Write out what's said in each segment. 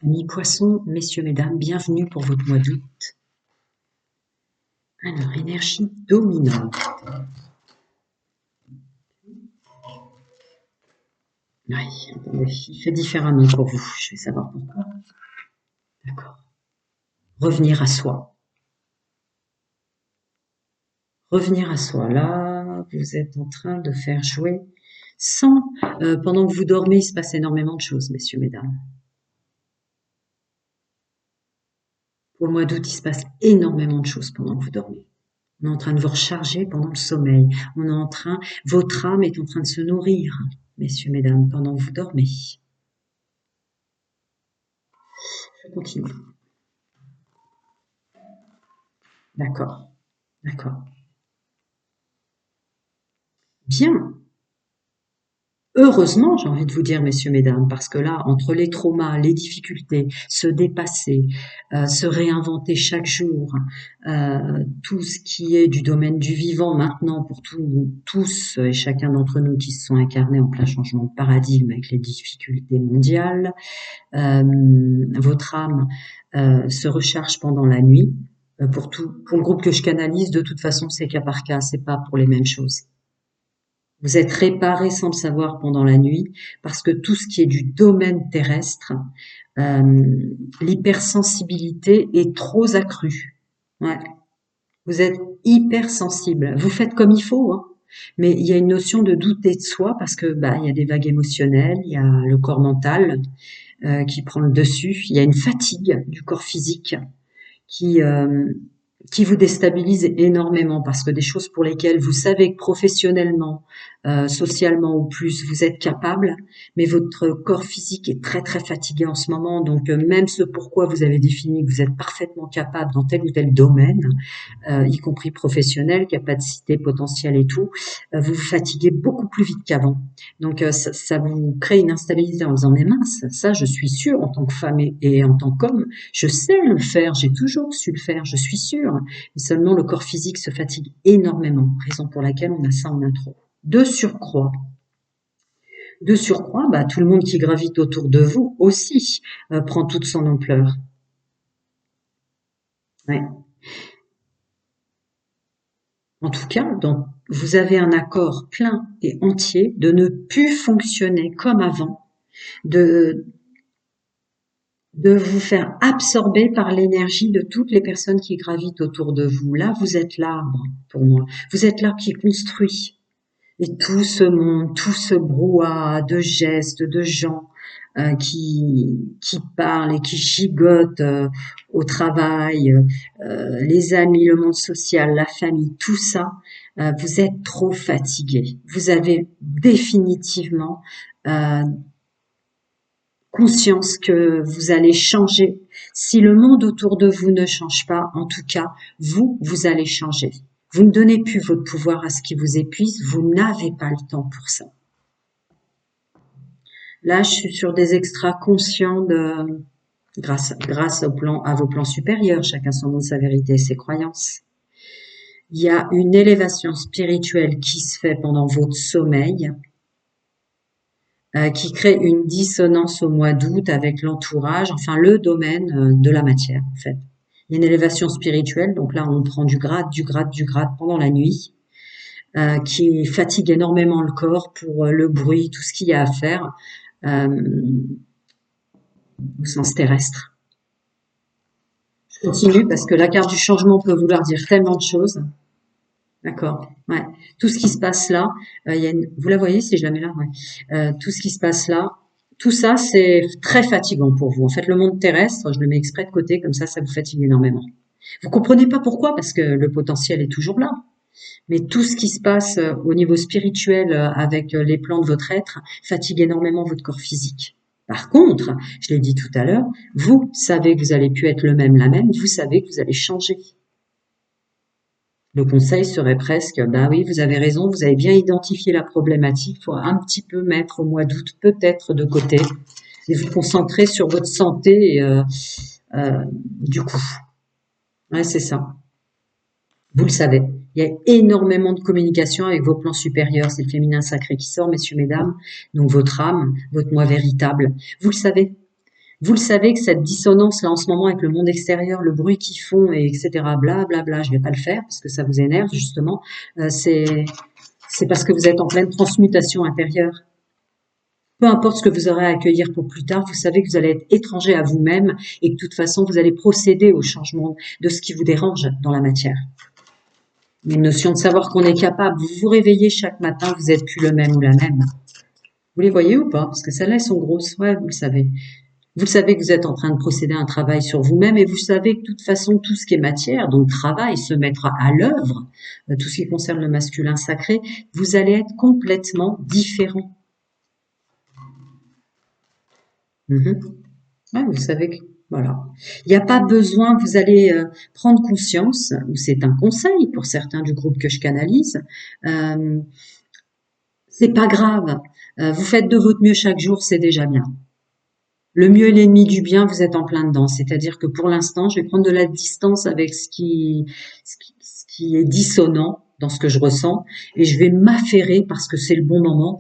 Amis poissons, messieurs, mesdames, bienvenue pour votre mois d'août. Alors, énergie dominante. Oui, attendez, il fait différemment pour vous. Je vais savoir pourquoi. D'accord. Revenir à soi. Revenir à soi. Là, vous êtes en train de faire jouer sans... pendant que vous dormez, il se passe énormément de choses, messieurs, mesdames. Pour le mois d'août, il se passe énormément de choses pendant que vous dormez. On est en train de vous recharger pendant le sommeil. Votre âme est en train de se nourrir, messieurs, mesdames, pendant que vous dormez. Je continue. D'accord, d'accord. Bien. Heureusement, j'ai envie de vous dire, messieurs, mesdames, parce que là, entre les traumas, les difficultés, se dépasser, se réinventer chaque jour, tout ce qui est du domaine du vivant maintenant pour tous et chacun d'entre nous qui se sont incarnés en plein changement de paradigme avec les difficultés mondiales, votre âme se recharge pendant la nuit. Pour le groupe que je canalise, de toute façon, c'est cas par cas, c'est pas pour les mêmes choses. Vous êtes réparé sans le savoir pendant la nuit, parce que tout ce qui est du domaine terrestre, l'hypersensibilité est trop accrue. Ouais. Vous êtes hypersensible. Vous faites comme il faut, hein. Mais il y a une notion de douter de soi parce que il y a des vagues émotionnelles, il y a le corps mental qui prend le dessus, il y a une fatigue du corps physique qui euh, qui vous déstabilise énormément parce que des choses pour lesquelles vous savez que professionnellement, socialement ou plus, vous êtes capable, mais votre corps physique est très très fatigué en ce moment. Donc même ce pourquoi vous avez défini que vous êtes parfaitement capable dans tel ou tel domaine, y compris professionnel, capacité potentielle et tout, vous vous fatiguez beaucoup plus vite qu'avant. Donc ça vous crée une instabilité en disant mais mince, ça je suis sûre en tant que femme et en tant qu'homme, je sais le faire, j'ai toujours su le faire, je suis sûre. Mais seulement le corps physique se fatigue énormément, raison pour laquelle on a ça en intro. De surcroît, tout le monde qui gravite autour de vous aussi prend toute son ampleur. Ouais. En tout cas, vous avez un accord plein et entier de ne plus fonctionner comme avant, de, de vous faire absorber par l'énergie de toutes les personnes qui gravitent autour de vous. Là, vous êtes l'arbre pour moi. Vous êtes l'arbre qui construit. Et tout ce monde, tout ce brouhaha de gestes, de gens qui parlent et qui gigotent au travail, les amis, le monde social, la famille, tout ça, vous êtes trop fatigué. Vous avez définitivement euh, conscience que vous allez changer. Si le monde autour de vous ne change pas, en tout cas, vous allez changer. Vous ne donnez plus votre pouvoir à ce qui vous épuise, vous n'avez pas le temps pour ça. Là, je suis sur des extras conscients grâce à vos plans supérieurs, chacun son nom, sa vérité et ses croyances. Il y a une élévation spirituelle qui se fait pendant votre sommeil, qui crée une dissonance au mois d'août avec l'entourage, enfin le domaine de la matière en fait. Il y a une élévation spirituelle, donc là on prend du grade, du grade, du grade pendant la nuit, qui fatigue énormément le corps pour le bruit, tout ce qu'il y a à faire au sens terrestre. Je continue parce que la carte du changement peut vouloir dire tellement de choses. D'accord. Ouais. Tout ce qui se passe là, vous la voyez si je la mets là, ouais. Tout ce qui se passe là, tout ça c'est très fatigant pour vous. En fait, le monde terrestre, je le mets exprès de côté comme ça vous fatigue énormément. Vous comprenez pas pourquoi parce que le potentiel est toujours là. Mais tout ce qui se passe au niveau spirituel avec les plans de votre être fatigue énormément votre corps physique. Par contre, je l'ai dit tout à l'heure, vous savez que vous allez plus être le même, la même, vous savez que vous allez changer. Le conseil serait presque, oui, vous avez raison, vous avez bien identifié la problématique, il faut un petit peu mettre au mois d'août peut-être de côté et vous concentrer sur votre santé du coup. Ouais, c'est ça. Vous le savez. Il y a énormément de communication avec vos plans supérieurs. C'est le féminin sacré qui sort, messieurs, mesdames. Donc votre âme, votre moi véritable. Vous le savez. Vous le savez que cette dissonance-là, en ce moment, avec le monde extérieur, le bruit qu'ils font, et etc., bla, bla, bla, je vais pas le faire parce que ça vous énerve, justement. C'est parce que vous êtes en pleine transmutation intérieure. Peu importe ce que vous aurez à accueillir pour plus tard, vous savez que vous allez être étranger à vous-même et que de toute façon, vous allez procéder au changement de ce qui vous dérange dans la matière. Une notion de savoir qu'on est capable. Vous vous réveillez chaque matin, vous êtes plus le même ou la même. Vous les voyez ou pas? Parce que celles-là, elles sont grosses. Ouais, vous le savez. Vous le savez que vous êtes en train de procéder à un travail sur vous-même et vous savez que de toute façon, tout ce qui est matière, donc travail, se mettra à l'œuvre, tout ce qui concerne le masculin sacré, vous allez être complètement différent. Ouais, vous savez que voilà. Il n'y a pas besoin, vous allez prendre conscience, ou c'est un conseil pour certains du groupe que je canalise, euh, c'est pas grave. Vous faites de votre mieux chaque jour, c'est déjà bien. Le mieux est l'ennemi du bien, vous êtes en plein dedans. C'est-à-dire que pour l'instant, je vais prendre de la distance avec ce qui est dissonant dans ce que je ressens et je vais m'affairer parce que c'est le bon moment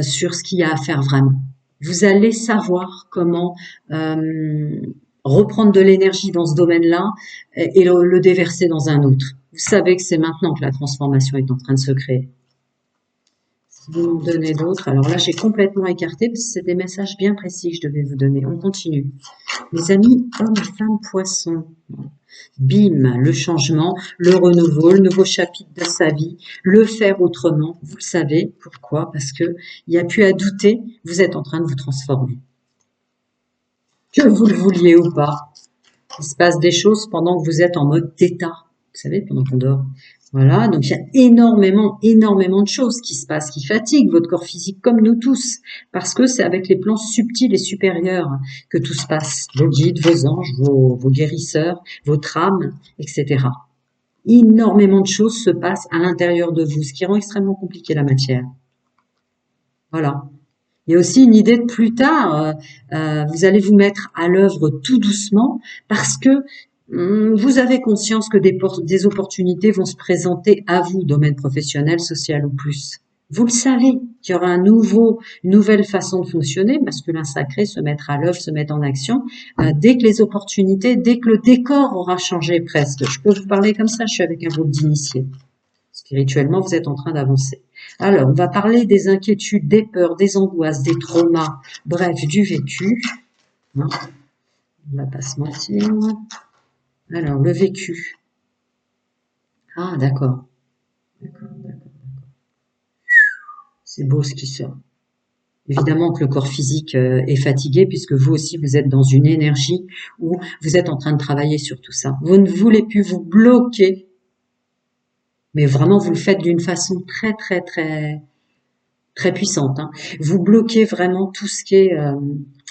sur ce qu'il y a à faire vraiment. Vous allez savoir comment reprendre de l'énergie dans ce domaine-là et le déverser dans un autre. Vous savez que c'est maintenant que la transformation est en train de se créer. Si vous m'en donnez d'autres, alors là j'ai complètement écarté parce que c'est des messages bien précis que je devais vous donner. On continue. Les amis, hommes, femmes, poissons. Bim, le changement, le renouveau, le nouveau chapitre de sa vie, le faire autrement. Vous le savez. Pourquoi? Parce que il n'y a plus à douter, vous êtes en train de vous transformer. Que vous le vouliez ou pas, il se passe des choses pendant que vous êtes en mode θ. Vous savez, pendant qu'on dort. Voilà, donc il y a énormément de choses qui se passent, qui fatiguent votre corps physique comme nous tous, parce que c'est avec les plans subtils et supérieurs que tout se passe. Vos guides, vos anges, vos guérisseurs, votre âme, etc. Énormément de choses se passent à l'intérieur de vous, ce qui rend extrêmement compliqué la matière. Voilà. Il y a aussi une idée de plus tard, vous allez vous mettre à l'œuvre tout doucement parce que vous avez conscience que des opportunités vont se présenter à vous, domaine professionnel, social ou plus. Vous le savez qu'il y aura une nouvelle façon de fonctionner, masculin sacré, se mettre à l'œuvre, se mettre en action, dès que les opportunités, dès que le décor aura changé presque. Je peux vous parler comme ça, je suis avec un groupe d'initiés. Spirituellement, vous êtes en train d'avancer. Alors, on va parler des inquiétudes, des peurs, des angoisses, des traumas, bref, du vécu. On ne va pas se mentir. Alors, le vécu. Ah, d'accord. C'est beau ce qui sort. Évidemment que le corps physique est fatigué puisque vous aussi, vous êtes dans une énergie où vous êtes en train de travailler sur tout ça. Vous ne voulez plus vous bloquer, mais vraiment, vous le faites d'une façon très puissante. Hein. Vous bloquez vraiment tout ce qui est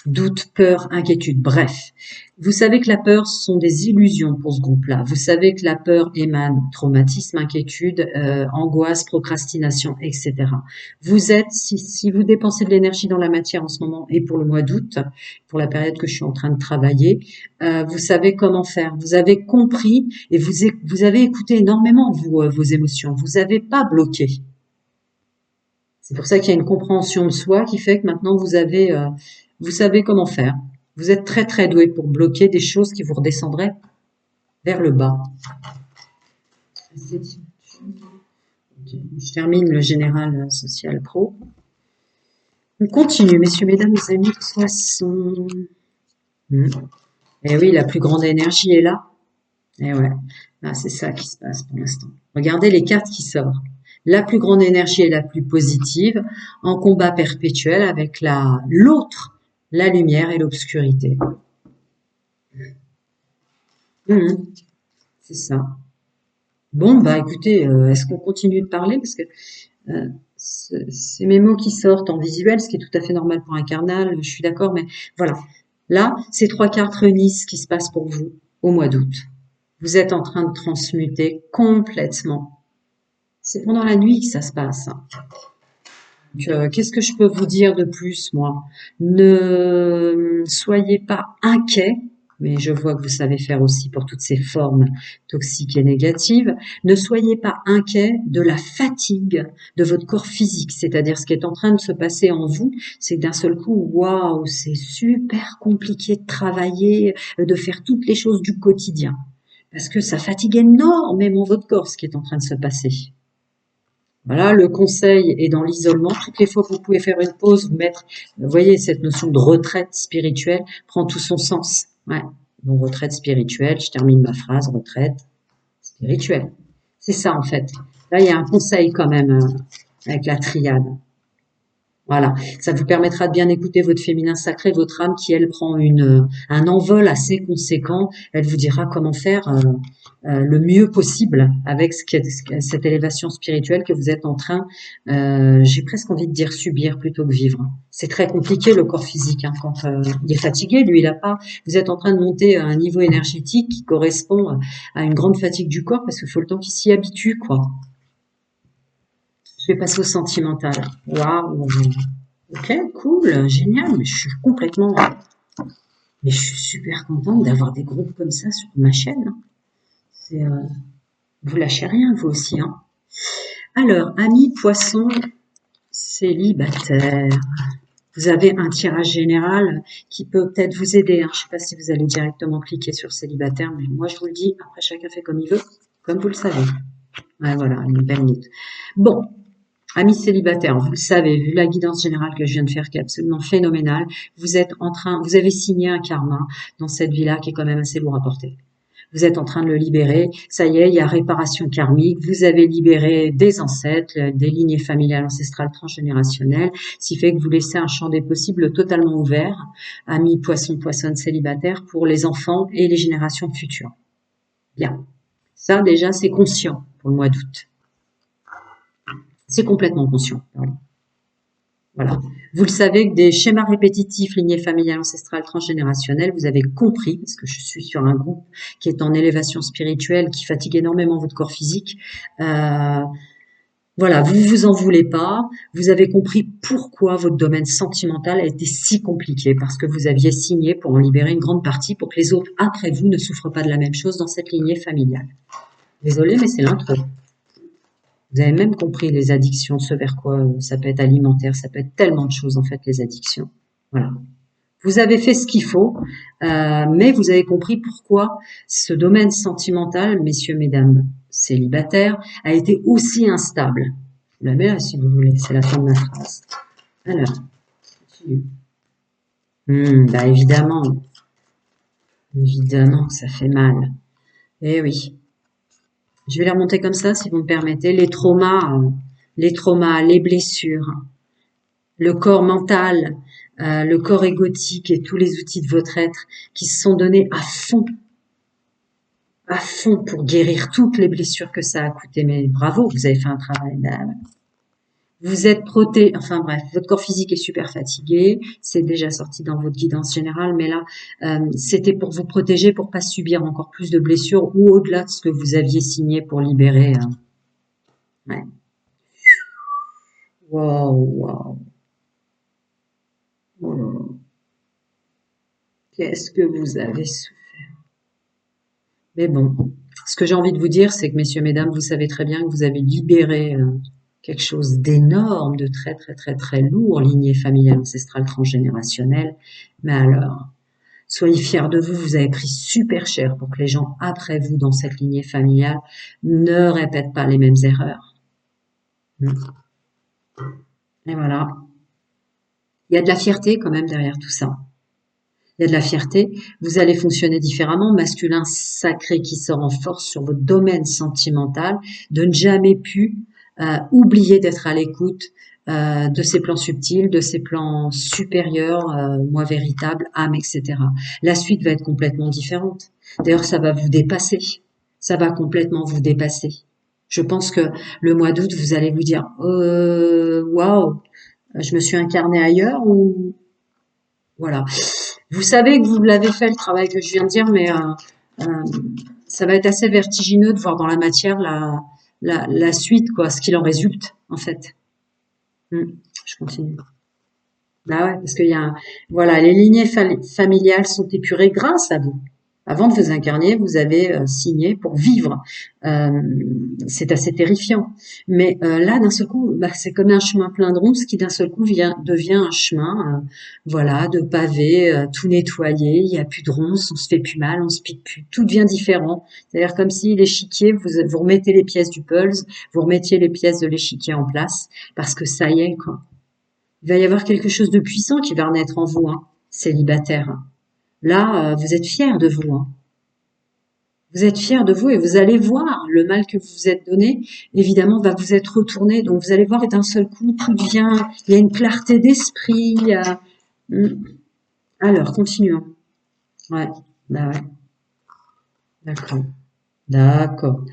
doute, peur, inquiétude. Bref, vous savez que la peur, ce sont des illusions pour ce groupe-là. Vous savez que la peur émane traumatisme, inquiétude, angoisse, procrastination, etc. Vous êtes, si vous dépensez de l'énergie dans la matière en ce moment et pour le mois d'août, pour la période que je suis en train de travailler, vous savez comment faire. Vous avez compris et vous avez écouté énormément vos émotions. Vous n'avez pas bloqué. C'est pour ça qu'il y a une compréhension de soi qui fait que maintenant vous savez comment faire. Vous êtes très doué pour bloquer des choses qui vous redescendraient vers le bas. Je termine le général social pro. On continue, messieurs, mesdames, mes amis, poissons. Eh oui, la plus grande énergie est là. Eh ouais, là, c'est ça qui se passe pour l'instant. Regardez les cartes qui sortent. La plus grande énergie est la plus positive, en combat perpétuel avec l'autre, la lumière et l'obscurité. C'est ça. Bon, bah écoutez, est-ce qu'on continue de parler? Parce que c'est mes mots qui sortent en visuel, ce qui est tout à fait normal pour un carnal, je suis d'accord, mais voilà. Là, ces 3 cartes réunissent ce qui se passe pour vous au mois d'août. Vous êtes en train de transmuter complètement. C'est pendant la nuit que ça se passe. Donc, qu'est-ce que je peux vous dire de plus, moi? Ne soyez pas inquiets. mais je vois que vous savez faire aussi pour toutes ces formes toxiques et négatives. Ne soyez pas inquiet de la fatigue de votre corps physique, c'est-à-dire ce qui est en train de se passer en vous, c'est que d'un seul coup, waouh, c'est super compliqué de travailler, de faire toutes les choses du quotidien, parce que ça fatigue énormément votre corps, ce qui est en train de se passer. Voilà, le conseil est dans l'isolement. Toutes les fois que vous pouvez faire une pause, vous mettre, vous voyez, cette notion de retraite spirituelle prend tout son sens. Ouais. Donc, retraite spirituelle, je termine ma phrase, retraite spirituelle. C'est ça, en fait. Là, il y a un conseil quand même avec la triade. Voilà, ça vous permettra de bien écouter votre féminin sacré, votre âme qui, elle, prend un envol assez conséquent. Elle vous dira comment faire le mieux possible avec cette élévation spirituelle que vous êtes en train, j'ai presque envie de dire subir plutôt que vivre. C'est très compliqué le corps physique, hein, quand il est fatigué, lui il a pas. Vous êtes en train de monter à un niveau énergétique qui correspond à une grande fatigue du corps parce qu'il faut le temps qu'il s'y habitue, quoi. Je vais passer au sentimental. Waouh! Ok, cool, génial, mais je suis complètement, mais je suis super contente d'avoir des groupes comme ça sur ma chaîne. C'est, vous lâchez rien, vous aussi, hein. Alors, amis poissons célibataires, vous avez un tirage général qui peut peut-être vous aider, hein. Je ne sais pas si vous allez directement cliquer sur célibataire, mais moi je vous le dis, après chacun fait comme il veut, comme vous le savez. Ouais, voilà, une belle note. Bon, amis célibataires, vous le savez, vu la guidance générale que je viens de faire qui est absolument phénoménale, vous êtes en train, vous avez signé un karma dans cette vie-là qui est quand même assez lourd à porter. Vous êtes en train de le libérer, ça y est, il y a réparation karmique, vous avez libéré des ancêtres, des lignées familiales ancestrales transgénérationnelles, ce qui fait que vous laissez un champ des possibles totalement ouvert, amis poissons, poissonnes célibataires, pour les enfants et les générations futures. Bien. Ça, déjà, c'est conscient pour le mois d'août. C'est complètement conscient, pardon. Voilà. Vous le savez que des schémas répétitifs, lignées familiales, ancestrales, transgénérationnelles, vous avez compris, parce que je suis sur un groupe qui est en élévation spirituelle, qui fatigue énormément votre corps physique. Voilà, vous vous en voulez pas. Vous avez compris pourquoi votre domaine sentimental a été si compliqué, parce que vous aviez signé pour en libérer une grande partie pour que les autres après vous ne souffrent pas de la même chose dans cette lignée familiale. Désolée, mais c'est l'intro. Vous avez même compris les addictions, ce vers quoi ça peut être alimentaire, ça peut être tellement de choses en fait, les addictions. Voilà. Vous avez fait ce qu'il faut, mais vous avez compris pourquoi ce domaine sentimental, messieurs, mesdames, célibataires, a été aussi instable. Vous la mets là si vous voulez, c'est la fin de ma phrase. Alors, continue. Bah évidemment, évidemment que ça fait mal. Eh oui. Je vais les remonter comme ça, si vous me permettez. Les traumas, les blessures, le corps mental, le corps égotique et tous les outils de votre être qui se sont donnés à fond pour guérir toutes les blessures que ça a coûté. Mais bravo, vous avez fait un travail. Vous êtes protégé, enfin bref, votre corps physique est super fatigué, c'est déjà sorti dans votre guidance générale, mais là, c'était pour vous protéger, pour pas subir encore plus de blessures ou au-delà de ce que vous aviez signé pour libérer. Ouais. Waouh, waouh. Oh là là. Qu'est-ce que vous avez souffert. Mais bon, ce que j'ai envie de vous dire, c'est que messieurs, mesdames, vous savez très bien que vous avez libéré quelque chose d'énorme, de très, très, très, très lourd, lignée familiale, ancestrale, transgénérationnelle. Mais alors, soyez fiers de vous, vous avez pris super cher pour que les gens après vous, dans cette lignée familiale, ne répètent pas les mêmes erreurs. Et voilà. Il y a de la fierté quand même derrière tout ça. Il y a de la fierté, vous allez fonctionner différemment, masculin sacré qui sort en force sur votre domaine sentimental, de ne jamais pu oublier d'être à l'écoute de ces plans subtils, de ces plans supérieurs, moi véritable, âme, etc. La suite va être complètement différente. D'ailleurs, ça va vous dépasser. Ça va complètement vous dépasser. Je pense que le mois d'août, vous allez vous dire, waouh, je me suis incarnée ailleurs ou voilà. Vous savez que vous l'avez fait le travail que je viens de dire, mais euh, ça va être assez vertigineux de voir dans la matière la suite, quoi, ce qu'il en résulte, en fait. Je continue. Bah ouais, parce qu'il y a voilà, les lignées familiales sont épurées grâce à vous. Avant de vous incarner, vous avez signé pour vivre. Euh, c'est assez terrifiant. Mais là, d'un seul coup, bah, c'est comme un chemin plein de ronces qui d'un seul coup devient un chemin, voilà, de pavés, tout nettoyé. Il n'y a plus de ronces, on se fait plus mal, on se pique plus. Tout devient différent. C'est-à-dire comme si l'échiquier, vous remettez les pièces du puzzle, vous remettiez les pièces de l'échiquier en place, parce que ça y est, quoi. Il va y avoir quelque chose de puissant qui va renaître en vous, hein, célibataire. Là, vous êtes fiers de vous, hein. Vous êtes fiers de vous et vous allez voir le mal que vous vous êtes donné, évidemment, va vous être retourné. Donc, vous allez voir et d'un seul coup, tout devient, il y a une clarté d'esprit. Hmm. Alors, continuons. Ouais, bah ouais, d'accord. D'accord.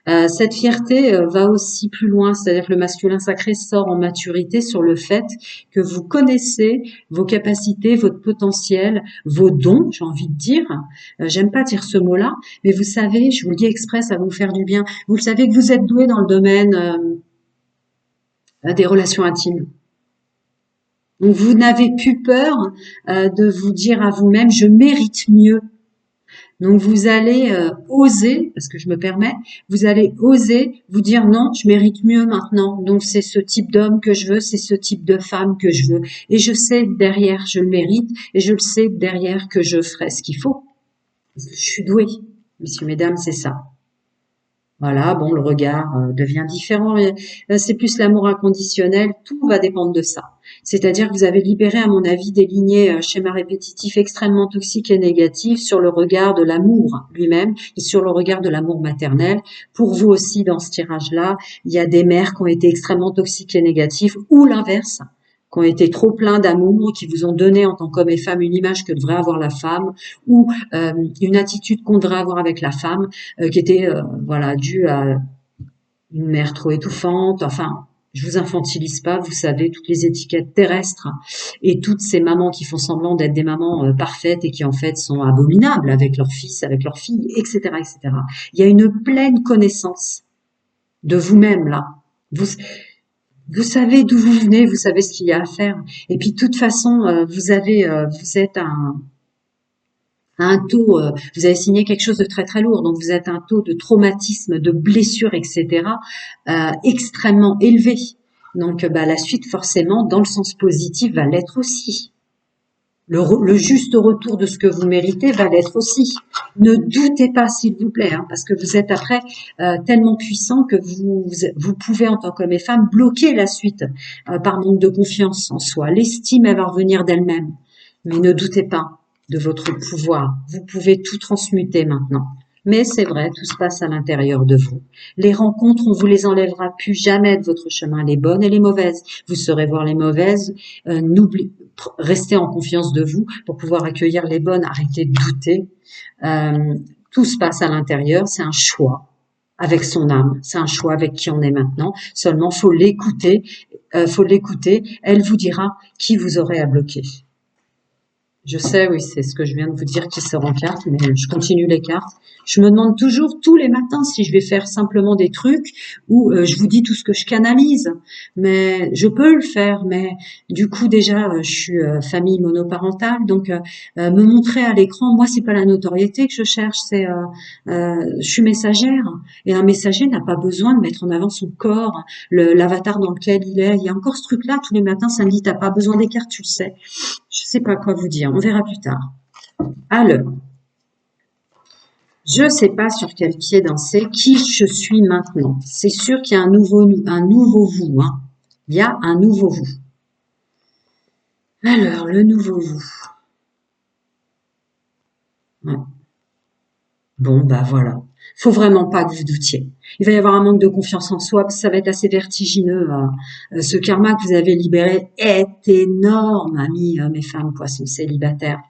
Cette fierté va aussi plus loin, c'est-à-dire que le masculin sacré sort en maturité sur le fait que vous connaissez vos capacités, votre potentiel, vos dons, j'ai envie de dire. J'aime pas dire ce mot-là, mais vous savez, je vous le dis exprès, ça va vous faire du bien. Vous le savez que vous êtes doué dans le domaine des relations intimes. Donc vous n'avez plus peur de vous dire à vous-même, je mérite mieux. Donc vous allez oser, parce que je me permets, vous allez oser vous dire non, je mérite mieux maintenant. Donc c'est ce type d'homme que je veux, c'est ce type de femme que je veux. Et je sais derrière, je le mérite, et je le sais derrière que je ferai ce qu'il faut. Parce que je suis douée, messieurs, mesdames, c'est ça. Voilà, bon, le regard devient différent. C'est plus l'amour inconditionnel. Tout va dépendre de ça. C'est-à-dire que vous avez libéré, à mon avis, des lignées schémas répétitifs extrêmement toxiques et négatifs sur le regard de l'amour lui-même et sur le regard de l'amour maternel. Pour vous aussi, dans ce tirage-là, il y a des mères qui ont été extrêmement toxiques et négatifs ou l'inverse, qui ont été trop pleins d'amour, qui vous ont donné en tant qu'homme et femme une image que devrait avoir la femme ou une attitude qu'on devrait avoir avec la femme qui était voilà due à une mère trop étouffante. Enfin, je vous infantilise pas, vous savez toutes les étiquettes terrestres et toutes ces mamans qui font semblant d'être des mamans parfaites et qui en fait sont abominables avec leurs fils, avec leurs filles, etc., etc. Il y a une pleine connaissance de vous-même là. Vous vous savez d'où vous venez, vous savez ce qu'il y a à faire. Et puis de toute façon, vous êtes un taux, vous avez signé quelque chose de très très lourd, donc vous êtes un taux de traumatisme, de blessures, etc. Extrêmement élevé. Donc bah, la suite forcément, dans le sens positif, va l'être aussi. Le juste retour de ce que vous méritez va l'être aussi. Ne doutez pas, s'il vous plaît, hein, parce que vous êtes après tellement puissant que vous pouvez, en tant qu'homme et femme, bloquer la suite par manque de confiance en soi. L'estime, elle va revenir d'elle-même. Mais ne doutez pas de votre pouvoir. Vous pouvez tout transmuter maintenant. Mais c'est vrai, tout se passe à l'intérieur de vous. Les rencontres, on vous les enlèvera plus jamais de votre chemin, les bonnes et les mauvaises. Vous saurez voir les mauvaises. Restez en confiance de vous pour pouvoir accueillir les bonnes. Arrêtez de douter. Tout se passe à l'intérieur. C'est un choix avec son âme. C'est un choix avec qui on est maintenant. Seulement, faut l'écouter. Faut l'écouter. Elle vous dira qui vous aurez à bloquer. Je sais, oui, c'est ce que je viens de vous dire qui sort en carte, mais je continue les cartes. Je me demande toujours tous les matins si je vais faire simplement des trucs ou je vous dis tout ce que je canalise. Mais je peux le faire, mais du coup déjà je suis famille monoparentale, donc me montrer à l'écran, moi c'est pas la notoriété que je cherche, c'est je suis messagère et un messager n'a pas besoin de mettre en avant son corps, l'avatar dans lequel il est. Il y a encore ce truc-là tous les matins, ça me dit t'as pas besoin des cartes, tu le sais. Je sais pas quoi vous dire, on verra plus tard. Alors, je sais pas sur quel pied danser, qui je suis maintenant. C'est sûr qu'il y a un nouveau vous, hein. Il y a un nouveau vous. Alors, le nouveau vous. Ouais. Bon, bah voilà. Faut vraiment pas que vous doutiez. Il va y avoir un manque de confiance en soi, ça va être assez vertigineux. Ce karma que vous avez libéré est énorme, amis, hommes et femmes, poissons célibataires.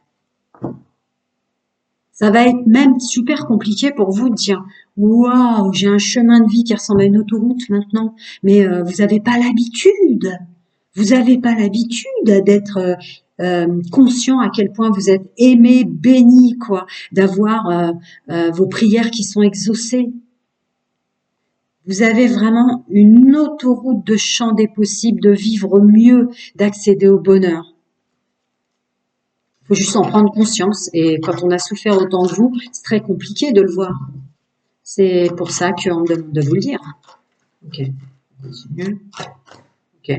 Ça va être même super compliqué pour vous de dire waouh, j'ai un chemin de vie qui ressemble à une autoroute maintenant, mais vous n'avez pas l'habitude. Vous n'avez pas l'habitude d'être conscient à quel point vous êtes aimé, béni, quoi, d'avoir vos prières qui sont exaucées. Vous avez vraiment une autoroute de champ des possibles, de vivre mieux, d'accéder au bonheur. faut juste en prendre conscience. Et quand on a souffert autant de vous, c'est très compliqué de le voir. C'est pour ça qu'on me demande de vous le dire. Ok, continue. Ok,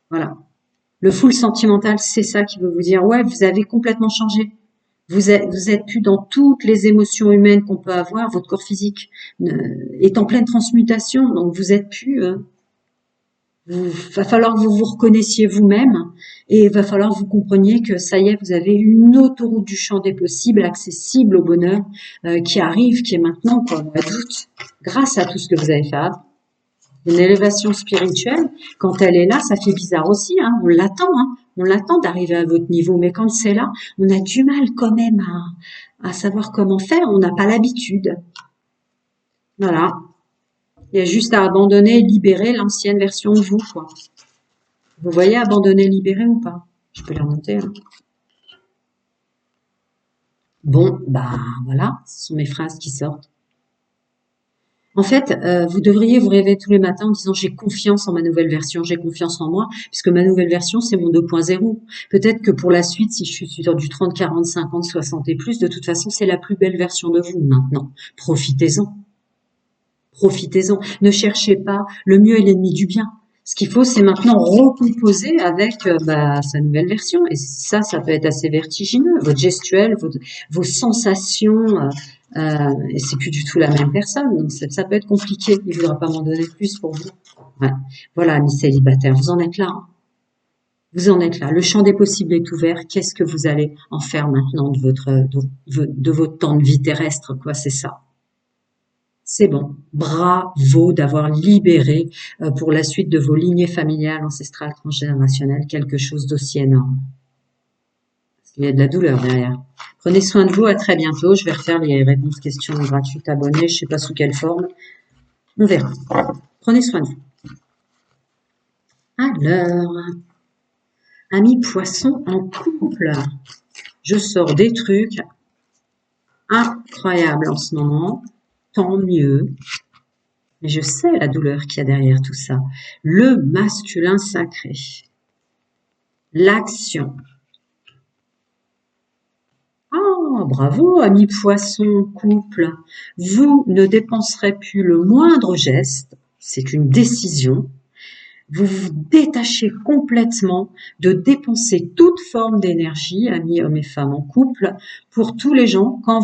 voilà. Le full sentimental, c'est ça qui veut vous dire, ouais, vous avez complètement changé. Vous êtes plus dans toutes les émotions humaines qu'on peut avoir. Votre corps physique est en pleine transmutation, donc vous êtes plus. Va falloir que vous vous reconnaissiez vous-même et il va falloir que vous compreniez que ça y est, vous avez une autoroute du champ des possibles, accessible au bonheur, qui arrive, qui est maintenant, quoi, au mois d'août, grâce à tout ce que vous avez fait avant. Une élévation spirituelle, quand elle est là, ça fait bizarre aussi, hein, on l'attend d'arriver à votre niveau, mais quand c'est là, on a du mal quand même à savoir comment faire, on n'a pas l'habitude. Voilà. Il y a juste à abandonner et libérer l'ancienne version de vous, quoi. Vous voyez abandonner, libérer ou pas? Je peux les remonter. Hein. Bon, bah voilà, ce sont mes phrases qui sortent. En fait, vous devriez vous réveiller tous les matins en disant j'ai confiance en ma nouvelle version, j'ai confiance en moi, puisque ma nouvelle version, c'est mon 2.0. Peut-être que pour la suite, si je suis sur du 30, 40, 50, 60 et plus, de toute façon, c'est la plus belle version de vous maintenant. Profitez-en. Profitez-en. Ne cherchez pas. Le mieux est l'ennemi du bien. Ce qu'il faut, c'est maintenant recomposer avec sa nouvelle version. Et ça peut être assez vertigineux. Votre gestuelle, vos sensations, et c'est plus du tout la même personne. Donc ça peut être compliqué. Il ne voudra pas m'en donner plus pour vous. Ouais. Voilà, amis célibataires, vous en êtes là. Hein. Vous en êtes là. Le champ des possibles est ouvert. Qu'est-ce que vous allez en faire maintenant de votre temps de vie terrestre, quoi, c'est ça. C'est bon. Bravo d'avoir libéré pour la suite de vos lignées familiales, ancestrales, transgénérationnelles, quelque chose d'aussi énorme. Parce qu'il y a de la douleur derrière. Prenez soin de vous, à très bientôt. Je vais refaire les réponses questions gratuites abonnés, je ne sais pas sous quelle forme. On verra. Prenez soin de vous. Alors, amis poissons en couple. Je sors des trucs incroyables en ce moment. Tant mieux. Mais je sais la douleur qu'il y a derrière tout ça. Le masculin sacré. L'action. Ah, bravo, ami poisson, couple. Vous ne dépenserez plus le moindre geste. C'est une décision. Vous vous détachez complètement de dépenser toute forme d'énergie, amis hommes et femmes en couple, pour tous les gens qu'en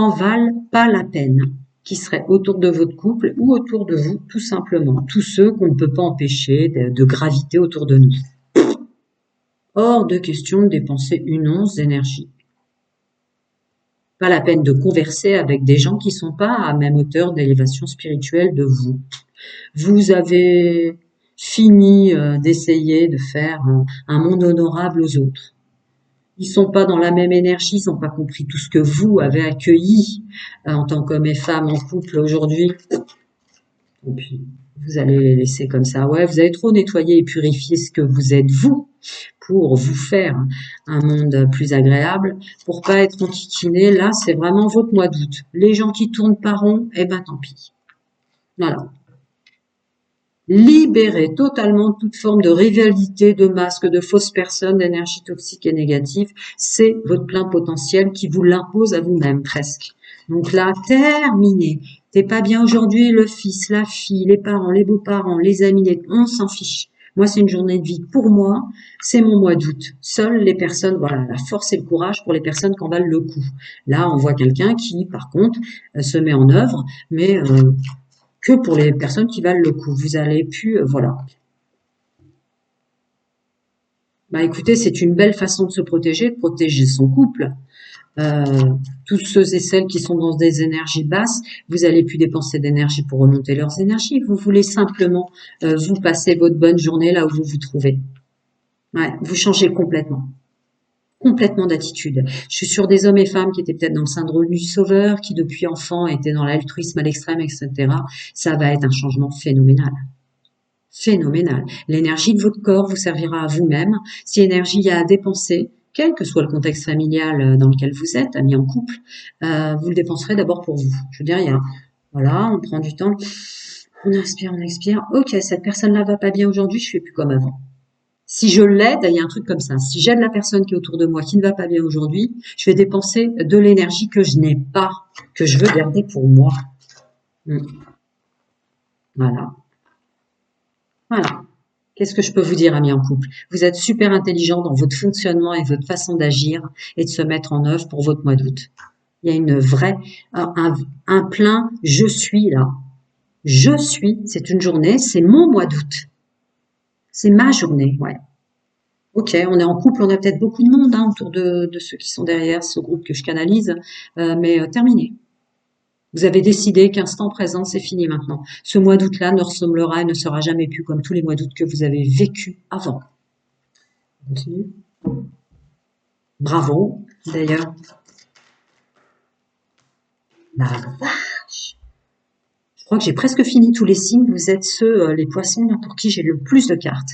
valent pas la peine, qui seraient autour de votre couple ou autour de vous, tout simplement. Tous ceux qu'on ne peut pas empêcher de graviter autour de nous. Hors de question de dépenser une once d'énergie. Pas la peine de converser avec des gens qui sont pas à même hauteur d'élévation spirituelle de vous. Vous avez fini d'essayer de faire un monde honorable aux autres. Ils sont pas dans la même énergie, ils n'ont pas compris tout ce que vous avez accueilli en tant qu'homme et femme en couple aujourd'hui. Et puis, vous allez les laisser comme ça. Ouais, vous avez trop nettoyé et purifié ce que vous êtes vous pour vous faire un monde plus agréable, pour pas être enquiquiné. Là, c'est vraiment votre mois d'août. Les gens qui tournent pas rond, eh ben tant pis. Voilà. Libérez totalement toute forme de rivalité, de masque, de fausses personnes, d'énergie toxique et négative. C'est votre plein potentiel qui vous l'impose à vous-même presque. Donc là, terminé. T'es pas bien aujourd'hui, le fils, la fille, les parents, les beaux-parents, les amis, on s'en fiche. Moi, c'est une journée de vie pour moi, c'est mon mois d'août. Seules les personnes, voilà, la force et le courage pour les personnes qui en valent le coup. Là, on voit quelqu'un qui, par contre, se met en œuvre, mais que pour les personnes qui valent le coup. Vous allez plus, voilà. Bah écoutez, c'est une belle façon de se protéger, de protéger son couple. Tous ceux et celles qui sont dans des énergies basses, vous allez plus dépenser d'énergie pour remonter leurs énergies. Vous voulez simplement vous passer votre bonne journée là où vous vous trouvez. Ouais, vous changez complètement d'attitude. Je suis sur des hommes et femmes qui étaient peut-être dans le syndrome du sauveur, qui depuis enfant étaient dans l'altruisme à l'extrême, etc. Ça va être un changement phénoménal. Phénoménal. L'énergie de votre corps vous servira à vous-même. Si énergie il y a à dépenser, quel que soit le contexte familial dans lequel vous êtes, amis en couple, vous le dépenserez d'abord pour vous. Je veux dire, voilà, on prend du temps, on inspire, on expire. Ok, cette personne-là va pas bien aujourd'hui, je fais plus comme avant. Si je l'aide, il y a un truc comme ça. Si j'aide la personne qui est autour de moi, qui ne va pas bien aujourd'hui, je vais dépenser de l'énergie que je n'ai pas, que je veux garder pour moi. Voilà. Voilà. Qu'est-ce que je peux vous dire, amis en couple? Vous êtes super intelligent dans votre fonctionnement et votre façon d'agir et de se mettre en œuvre pour votre mois d'août. Il y a une vraie, un plein je suis là. Je suis, c'est une journée, c'est mon mois d'août. C'est ma journée, ouais. Ok, on est en couple, on a peut-être beaucoup de monde autour de ceux qui sont derrière ce groupe que je canalise, mais terminé. Vous avez décidé qu'Instant Présent, c'est fini maintenant. Ce mois d'août-là ne ressemblera et ne sera jamais plus comme tous les mois d'août que vous avez vécu avant. On continue. Bravo, d'ailleurs. La vache! Je crois que j'ai presque fini tous les signes. Vous êtes ceux, les poissons, là, pour qui j'ai le plus de cartes.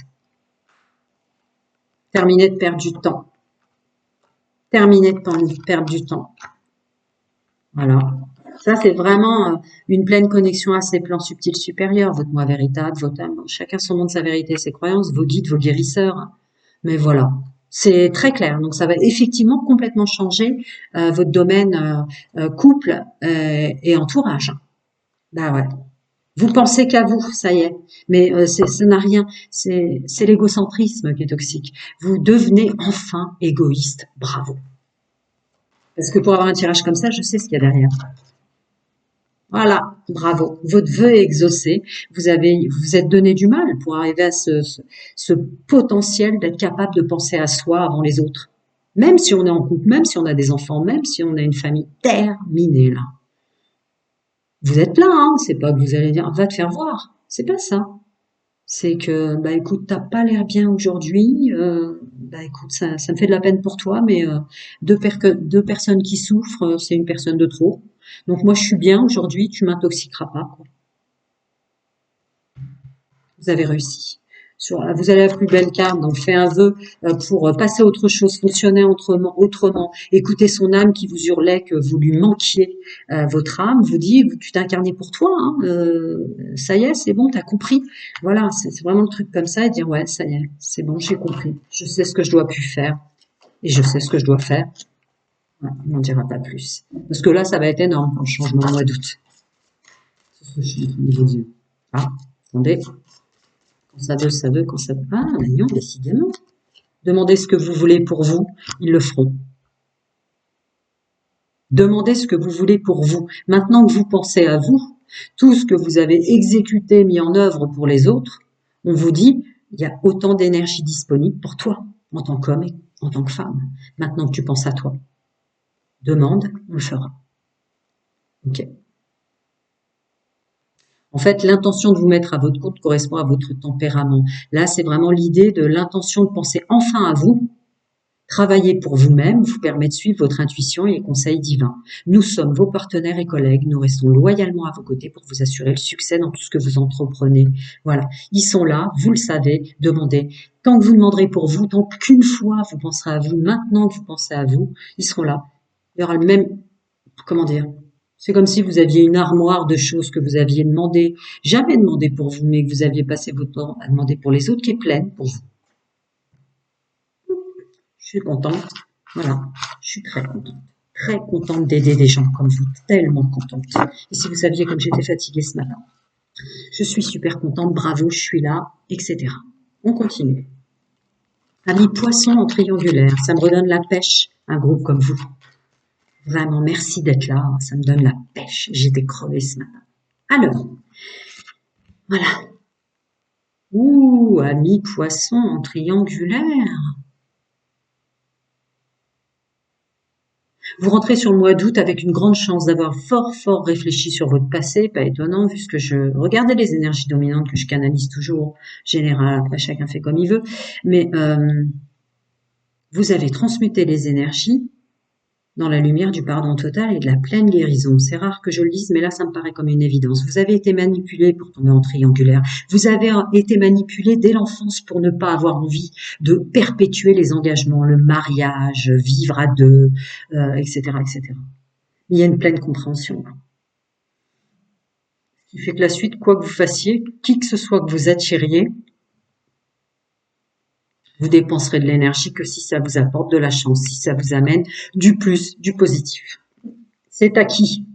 Terminez de perdre du temps. Terminez de perdre du temps. Voilà. Ça, c'est vraiment une pleine connexion à ces plans subtils supérieurs. Votre moi véritable, votre âme. Chacun son monde, sa vérité, ses croyances, vos guides, vos guérisseurs. Mais voilà. C'est très clair. Donc, ça va effectivement complètement changer votre domaine couple et entourage. Bah ouais. Vous pensez qu'à vous, ça y est. Mais ça n'a rien. C'est l'égocentrisme qui est toxique. Vous devenez enfin égoïste. Bravo. Parce que pour avoir un tirage comme ça, je sais ce qu'il y a derrière. Voilà, bravo. Votre vœu est exaucé. Vous vous êtes donné du mal pour arriver à ce potentiel d'être capable de penser à soi avant les autres. Même si on est en couple, même si on a des enfants, même si on a une famille terminée là. Vous êtes là, hein. C'est pas que vous allez dire, va te faire voir. C'est pas ça. C'est que, bah écoute, t'as pas l'air bien aujourd'hui. Bah écoute, ça me fait de la peine pour toi, mais deux personnes qui souffrent, c'est une personne de trop. Donc moi, je suis bien aujourd'hui. Tu m'intoxiqueras pas, quoi. Vous avez réussi. Vous avez la plus belle carte, donc faites un vœu pour passer à autre chose, fonctionner autrement, écouter son âme qui vous hurlait que vous lui manquiez. Votre âme vous dit, tu t'es incarné pour toi, hein, ça y est, c'est bon, t'as compris. Voilà, c'est vraiment le truc comme ça, et dire, ouais, ça y est, c'est bon, j'ai compris. Je sais ce que je dois plus faire, et je sais ce que je dois faire. Ouais, on n'en dira pas plus. Parce que là, ça va être énorme pour le changement au mois d'août. C'est ce que je suis en train de vous dire. Ah, attendez. Quand ça veut, quand ça veut. Ah, non, décidément. Demandez ce que vous voulez pour vous, ils le feront. Demandez ce que vous voulez pour vous. Maintenant que vous pensez à vous, tout ce que vous avez exécuté, mis en œuvre pour les autres, on vous dit, il y a autant d'énergie disponible pour toi, en tant qu'homme et en tant que femme. Maintenant que tu penses à toi. Demande, on le fera. Ok. En fait, l'intention de vous mettre à votre compte correspond à votre tempérament. Là, c'est vraiment l'idée de l'intention de penser enfin à vous. Travailler pour vous-même vous permet de suivre votre intuition et les conseils divins. Nous sommes vos partenaires et collègues. Nous restons loyalement à vos côtés pour vous assurer le succès dans tout ce que vous entreprenez. Voilà. Ils sont là, vous le savez, demandez. Tant que vous demanderez pour vous, tant qu'une fois vous penserez à vous, maintenant que vous pensez à vous, ils seront là. Il y aura le même, comment dire, c'est comme si vous aviez une armoire de choses que vous aviez demandé, jamais demandé pour vous, mais que vous aviez passé votre temps à demander pour les autres, qui est pleine pour vous. Je suis contente. Voilà. Je suis très contente. Très contente d'aider des gens comme vous. Tellement contente. Et si vous saviez comme j'étais fatiguée ce matin. Je suis super contente. Bravo, je suis là, etc. On continue. Amis poisson en triangulaire. Ça me redonne la pêche. Un groupe comme vous. Vraiment, merci d'être là. Ça me donne la pêche. J'étais crevée ce matin. Alors, voilà. Ouh, amis poisson en triangulaire. Vous rentrez sur le mois d'août avec une grande chance d'avoir fort réfléchi sur votre passé, pas étonnant vu ce que je regardais les énergies dominantes que je canalise toujours, général, après chacun fait comme il veut, mais vous avez transmuté les énergies dans la lumière du pardon total et de la pleine guérison. C'est rare que je le dise, mais là ça me paraît comme une évidence. Vous avez été manipulé pour tomber en triangulaire. Vous avez été manipulé dès l'enfance pour ne pas avoir envie de perpétuer les engagements, le mariage, vivre à deux, etc., etc. Il y a une pleine compréhension. Ce qui fait que la suite, quoi que vous fassiez, qui que ce soit que vous attiriez, Vous dépenserez de l'énergie que si ça vous apporte de la chance, si ça vous amène du plus, du positif. C'est acquis.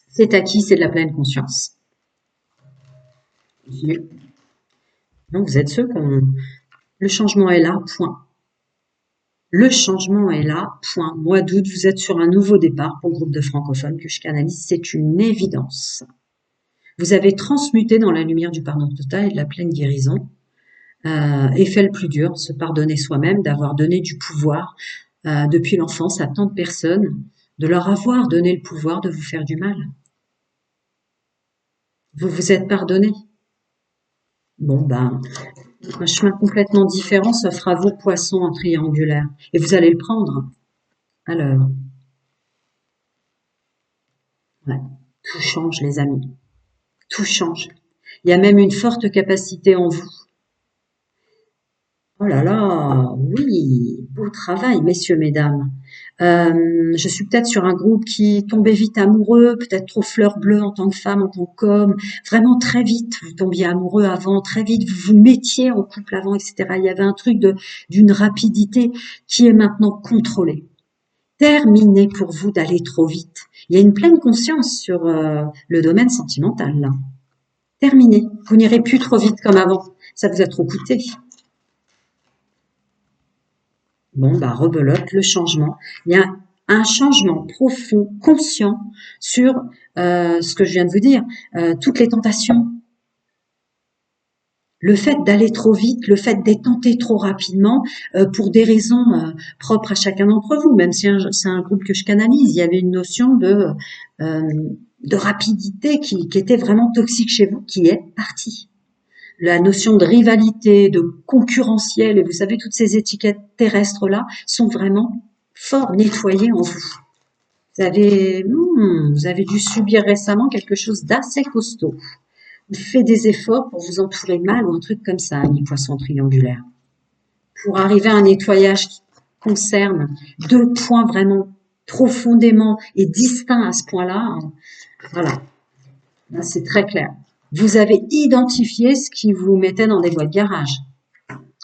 C'est acquis, c'est de la pleine conscience. Donc vous êtes ceux qu'on... Le changement est là, point. Le changement est là, point. Mois d'août, vous êtes sur un nouveau départ pour le groupe de francophones que je canalise, c'est une évidence. Vous avez transmuté dans la lumière du pardon total et de la pleine guérison, et fait le plus dur, se pardonner soi-même, d'avoir donné du pouvoir depuis l'enfance à tant de personnes, de leur avoir donné le pouvoir de vous faire du mal. Vous vous êtes pardonné. Bon, ben, un chemin complètement différent s'offre à vous, poissons en triangulaire. Et vous allez le prendre. Alors, ouais, tout change, les amis. Tout change. Il y a même une forte capacité en vous. Oh là là, oui, beau travail, messieurs, mesdames. Je suis peut-être sur un groupe qui tombait vite amoureux, peut-être trop fleur bleue en tant que femme, en tant qu'homme. Vraiment très vite, vous tombiez amoureux avant, très vite, vous vous mettiez en couple avant, etc. Il y avait un truc d'une rapidité qui est maintenant contrôlée. Terminé pour vous d'aller trop vite. Il y a une pleine conscience sur le domaine sentimental, là. Terminé. Vous n'irez plus trop vite comme avant. Ça vous a trop coûté. Bon, bah, rebelote, le changement. Il y a un changement profond, conscient sur ce que je viens de vous dire, toutes les tentations. Le fait d'aller trop vite, le fait d'être tenté trop rapidement, pour des raisons propres à chacun d'entre vous, même si c'est un groupe que je canalise, il y avait une notion de rapidité qui était vraiment toxique chez vous, qui est partie. La notion de rivalité, de concurrentiel, et vous savez, toutes ces étiquettes terrestres-là sont vraiment fort nettoyées en vous. Vous avez dû subir récemment quelque chose d'assez costaud. Vous faites des efforts pour vous entourer mal ou un truc comme ça, ami poisson triangulaire. Pour arriver à un nettoyage qui concerne 2 points vraiment profondément et distincts à ce point-là, voilà. Là, c'est très clair. Vous avez identifié ce qui vous mettait dans des voies de garage.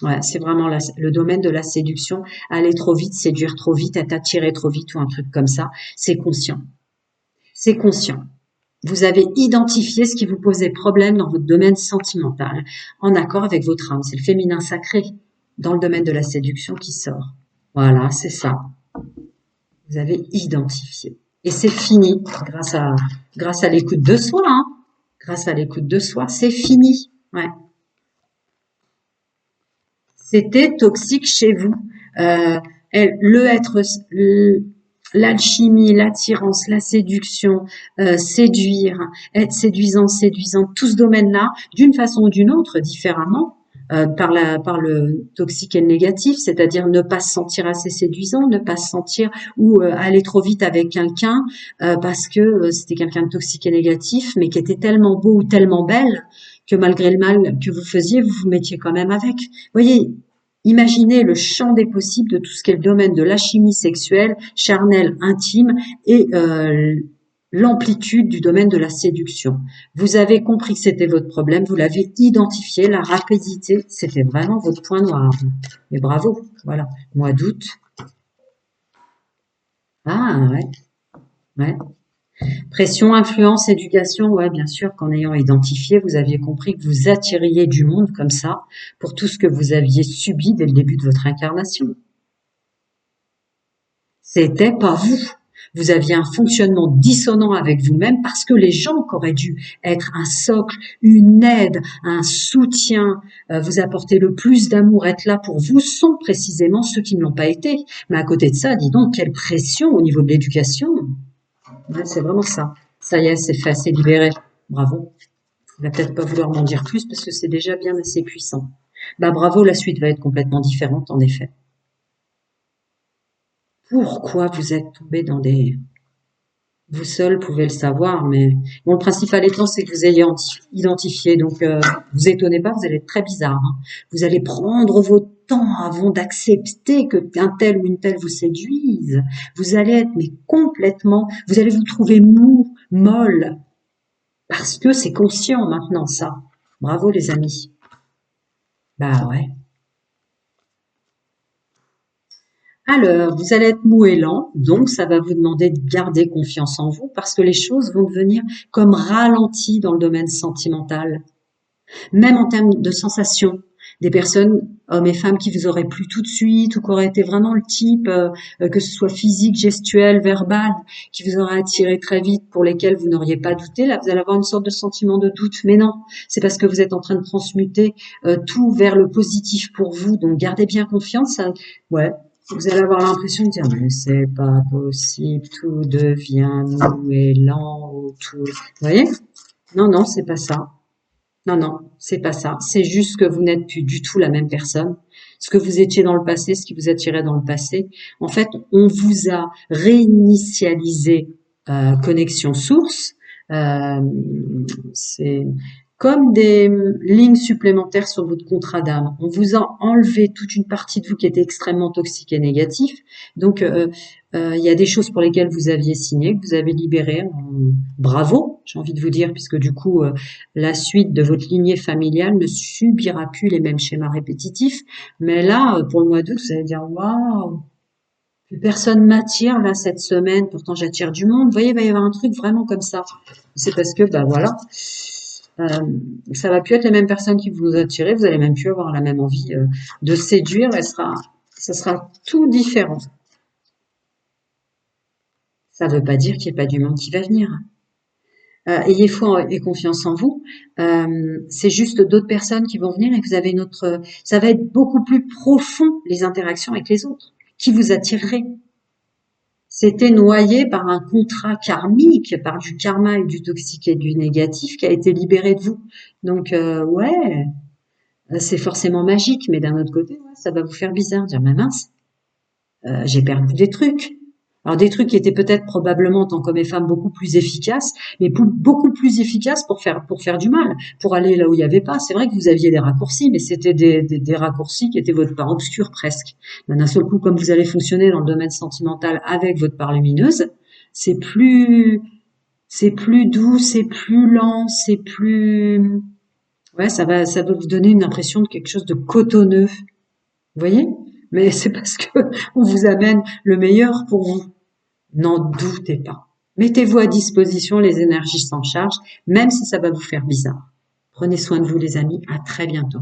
Ouais, c'est vraiment le domaine de la séduction. Aller trop vite, séduire trop vite, être attiré trop vite ou un truc comme ça. C'est conscient. C'est conscient. Vous avez identifié ce qui vous posait problème dans votre domaine sentimental, en accord avec votre âme. C'est le féminin sacré dans le domaine de la séduction qui sort. Voilà, c'est ça. Vous avez identifié. Et c'est fini grâce à l'écoute de soi, hein. Grâce à l'écoute de soi, c'est fini. Ouais. C'était toxique chez vous. L'alchimie, l'attirance, la séduction, séduire, être séduisant, séduisante, tout ce domaine-là, d'une façon ou d'une autre, différemment, par le toxique et le négatif, c'est-à-dire ne pas se sentir assez séduisant, ne pas se sentir ou aller trop vite avec quelqu'un parce que c'était quelqu'un de toxique et négatif, mais qui était tellement beau ou tellement belle que malgré le mal que vous faisiez, vous vous mettiez quand même avec. Vous voyez, imaginez le champ des possibles de tout ce qui est le domaine de l'alchimie sexuelle, charnelle, intime et l'amplitude du domaine de la séduction. Vous avez compris que c'était votre problème, vous l'avez identifié, la rapidité, c'était vraiment votre point noir. Et bravo, voilà, mois d'août. Ah ouais, ouais. Pression, influence, éducation, ouais, bien sûr qu'en ayant identifié, vous aviez compris que vous attiriez du monde comme ça pour tout ce que vous aviez subi dès le début de votre incarnation. C'était pas vous. Vous aviez un fonctionnement dissonant avec vous-même parce que les gens qui auraient dû être un socle, une aide, un soutien, vous apporter le plus d'amour, être là pour vous, sont précisément ceux qui ne l'ont pas été. Mais à côté de ça, dis donc, quelle pression au niveau de l'éducation. Ouais, c'est vraiment ça. Ça y est, c'est fait, c'est libéré. Bravo. Il va peut-être pas vouloir m'en dire plus parce que c'est déjà bien assez puissant. Bah bravo, la suite va être complètement différente en effet. Pourquoi vous êtes tombé dans des... Vous seul pouvez le savoir, mais bon, le principal étant, c'est que vous ayez identifié. Donc, vous étonnez pas, vous allez être très bizarre. Hein. Vous allez prendre votre temps avant d'accepter que un tel ou une telle vous séduise. Vous allez être mais complètement, vous allez vous trouver mou, molle, parce que c'est conscient maintenant ça. Bravo les amis. Bah ouais. Alors, vous allez être mou et lent, donc ça va vous demander de garder confiance en vous parce que les choses vont devenir comme ralenties dans le domaine sentimental. Même en termes de sensations, des personnes, hommes et femmes, qui vous auraient plu tout de suite ou qui auraient été vraiment le type, que ce soit physique, gestuel, verbal, qui vous auraient attiré très vite, pour lesquels vous n'auriez pas douté. Là, vous allez avoir une sorte de sentiment de doute. Mais non, c'est parce que vous êtes en train de transmuter tout vers le positif pour vous. Donc, gardez bien confiance. Ça, ouais, vous allez avoir l'impression de dire, mais c'est pas possible, tout devient mou et lent autour. Vous voyez? Non, non, c'est pas ça. Non, non, c'est pas ça. C'est juste que vous n'êtes plus du tout la même personne. Ce que vous étiez dans le passé, ce qui vous attirait dans le passé. En fait, on vous a réinitialisé connexion source. Euh, c'est comme des lignes supplémentaires sur votre contrat d'âme. On vous a enlevé toute une partie de vous qui était extrêmement toxique et négatif. Donc, il y a des choses pour lesquelles vous aviez signé, que vous avez libérées. Bravo, j'ai envie de vous dire, puisque du coup, la suite de votre lignée familiale ne subira plus les mêmes schémas répétitifs. Mais là, pour le mois d'août, vous allez dire, waouh, plus personne m'attire là cette semaine, pourtant j'attire du monde. Vous voyez, il va y avoir un truc vraiment comme ça. C'est parce que, bah voilà, euh, ça va plus être les mêmes personnes qui vous attirent, vous allez même plus avoir la même envie de séduire, ça sera tout différent. Ça ne veut pas dire qu'il n'y a pas du monde qui va venir. Ayez foi et confiance en vous. C'est juste d'autres personnes qui vont venir et que vous avez une autre. Ça va être beaucoup plus profond les interactions avec les autres, qui vous attireraient. C'était noyé par un contrat karmique, par du karma et du toxique et du négatif qui a été libéré de vous. Donc ouais, c'est forcément magique, mais d'un autre côté, ouais, ça va vous faire bizarre, dire mais mince, j'ai perdu des trucs. Alors des trucs qui étaient peut-être probablement en tant qu'hommes et femmes beaucoup plus efficaces, mais beaucoup plus efficaces pour faire du mal, pour aller là où il n'y avait pas. C'est vrai que vous aviez des raccourcis, mais c'était des raccourcis qui étaient votre part obscure presque. Mais d'un seul coup, comme vous allez fonctionner dans le domaine sentimental avec votre part lumineuse, c'est plus c'est plus doux, c'est plus lent, c'est plus ouais, ça va vous donner une impression de quelque chose de cotonneux. Vous voyez? Mais c'est parce que on vous amène le meilleur pour vous. N'en doutez pas. Mettez-vous à disposition, les énergies s'en chargent, même si ça va vous faire bizarre. Prenez soin de vous, les amis. À très bientôt.